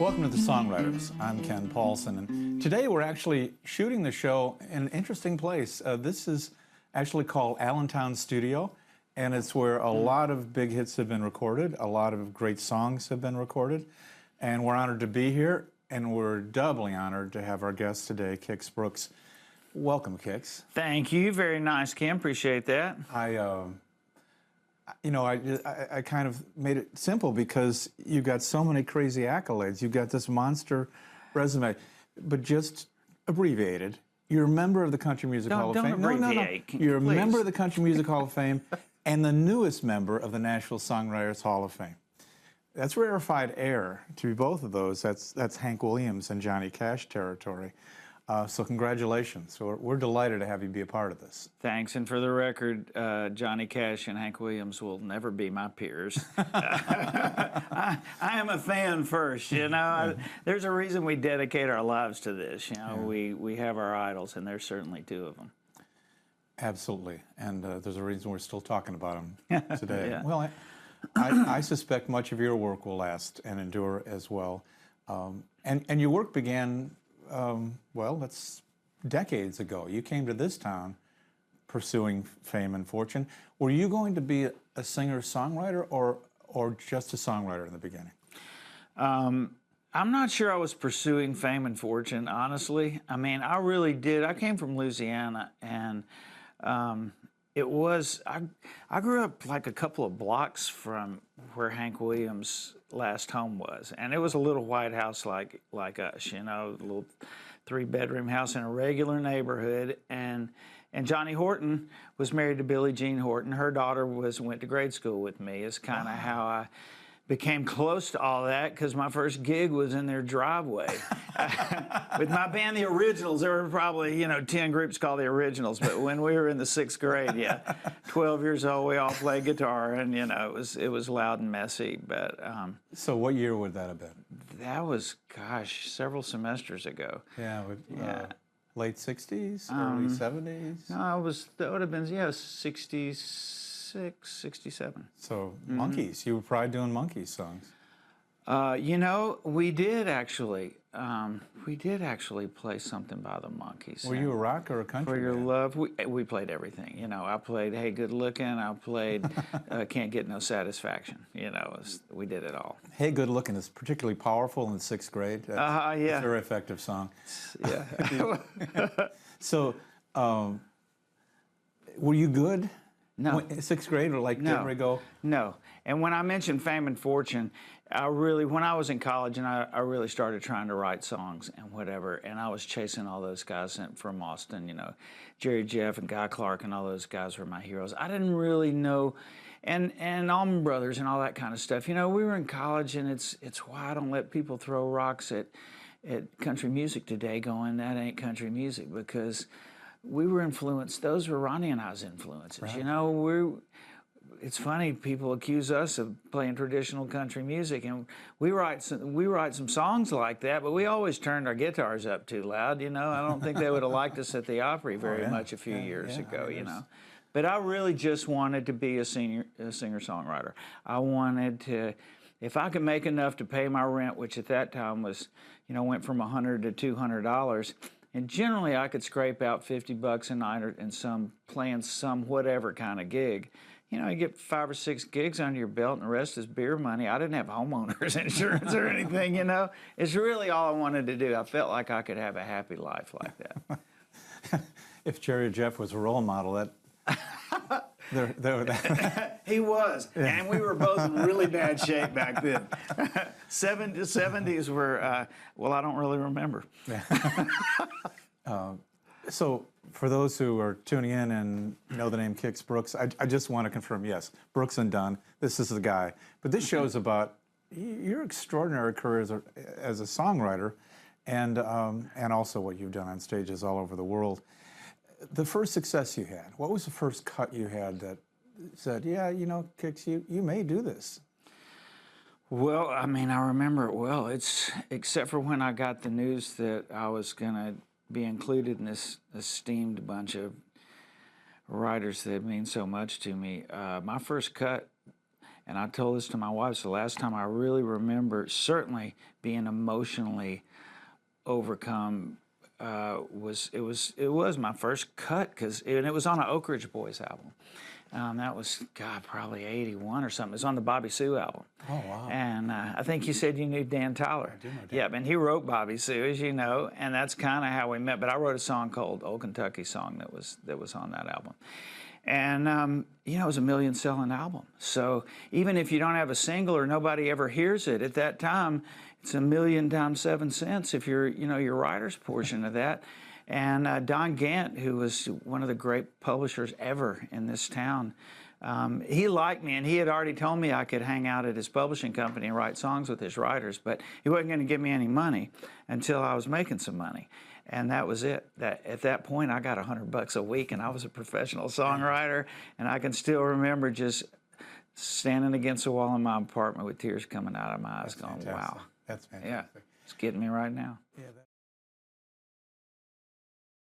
Welcome to The Songwriters. I'm Ken Paulson, and today we're actually shooting the show in an interesting place. This is actually called Allentown Studio, and it's where a lot of big hits have been recorded, a lot of great songs have been recorded, and we're honored to be here, and we're doubly honored to have our guest today, Kix Brooks. Welcome, Kix. Thank you. Very nice, Kim. Appreciate that. I kind of made it simple because you got so many crazy accolades. You've got this monster resume, but just abbreviated. You're a member of the Country Music Hall of Fame. Don't abbreviate. You're a member of the Country Music Hall of Fame and the newest member of the Nashville Songwriters Hall of Fame. That's rarefied air to be both of those. That's Hank Williams and Johnny Cash territory. So congratulations. So we're delighted to have you be a part of this. Thanks. And for the record, Johnny Cash and Hank Williams will never be my peers. I am a fan first, you know. There's a reason we dedicate our lives to this. You know, we have our idols, and there's certainly two of them. Absolutely. And there's a reason we're still talking about them today. Yeah. Well, I suspect much of your work will last and endure as well. And your work began... well, that's decades ago. You came to this town pursuing fame and fortune. Were you going to be a singer-songwriter or just a songwriter in the beginning? I'm not sure I was pursuing fame and fortune, honestly. I mean, I really did. I came from Louisiana, and I grew up like a couple of blocks from where Hank Williams' last home was, and it was a little white house like us, you know, a little 3-bedroom house in a regular neighborhood. And Johnny Horton was married to Billie Jean Horton. Her daughter went to grade school with me. It's kind of how I became close to all that, because my first gig was in their driveway with my band, The Originals. There were probably, 10 groups called The Originals, but when we were in the 6th grade, 12 years old, we all played guitar, and, it was loud and messy. But So what year would that have been? that was, several semesters ago. Yeah, late 60s, early 70s? No, that would have been, 60s. 67. So Monkees, you were probably doing Monkees songs. We did actually. We did actually play something by the Monkees. Were you a rock or a country? For Your band? Love, we played everything. I played Hey Good Looking. I played Can't Get No Satisfaction. We did it all. Hey Good Looking is particularly powerful in the 6th grade. It's a very effective song. Yeah. So, were you good? No. 6th grade, or like getting ready to go? No. And when I mentioned fame and fortune, when I was in college, and I really started trying to write songs and whatever, and I was chasing all those guys from Austin, Jerry Jeff and Guy Clark and all those guys were my heroes. I didn't really know, and Allman Brothers and all that kind of stuff. We were in college, and it's why I don't let people throw rocks at country music today going, that ain't country music, because we were influenced. Those were Ronnie and I's influences. Right. It's funny, people accuse us of playing traditional country music, and we write some songs like that, but we always turned our guitars up too loud. I don't think they would have liked us at the Opry very much a few years ago. But I really just wanted to be a singer-songwriter. I wanted to, if I could make enough to pay my rent, which at that time was, went from $100 to $200. And generally, I could scrape out $50 a night and playing some whatever kind of gig. You get 5 or 6 gigs under your belt, and the rest is beer money. I didn't have homeowners insurance or anything. It's really all I wanted to do. I felt like I could have a happy life like that. If Jerry Jeff was a role model, He was, and we were both in really bad shape back then. 70s were, I don't really remember. So for those who are tuning in and know the name Kix Brooks, I just want to confirm, yes, Brooks and Dunn, this is the guy. But this show's about your extraordinary career as a songwriter, and also what you've done on stages all over the world. The first success you had, what was the first cut you had that said, Kix, you may do this? Well, I remember it well. Except for when I got the news that I was going to be included in this esteemed bunch of writers that mean so much to me. My first cut, And I told this to my wife. It's the last time I really remember certainly being emotionally overcome. It was my first cut and it was on an Oak Ridge Boys album. That was, God, probably 81 or something. It was on the Bobby Sue album. Oh, wow. And I think you said you knew Dan Tyler. I do know Dan. Yeah, and he wrote Bobby Sue, as you know, and that's kind of how we met. But I wrote a song called Old Kentucky Song that was on that album. And, it was a million-selling album. So even if you don't have a single or nobody ever hears it, at that time, it's a million times 7 cents if you're, your writer's portion of that. And Don Gant, who was one of the great publishers ever in this town, he liked me, and he had already told me I could hang out at his publishing company and write songs with his writers, but he wasn't going to give me any money until I was making some money. And that was it. At that point, I got $100 a week, and I was a professional songwriter, and I can still remember just standing against the wall in my apartment with tears coming out of my eyes going, Fantastic. wow. That's fantastic. Yeah, it's getting me right now. Yeah,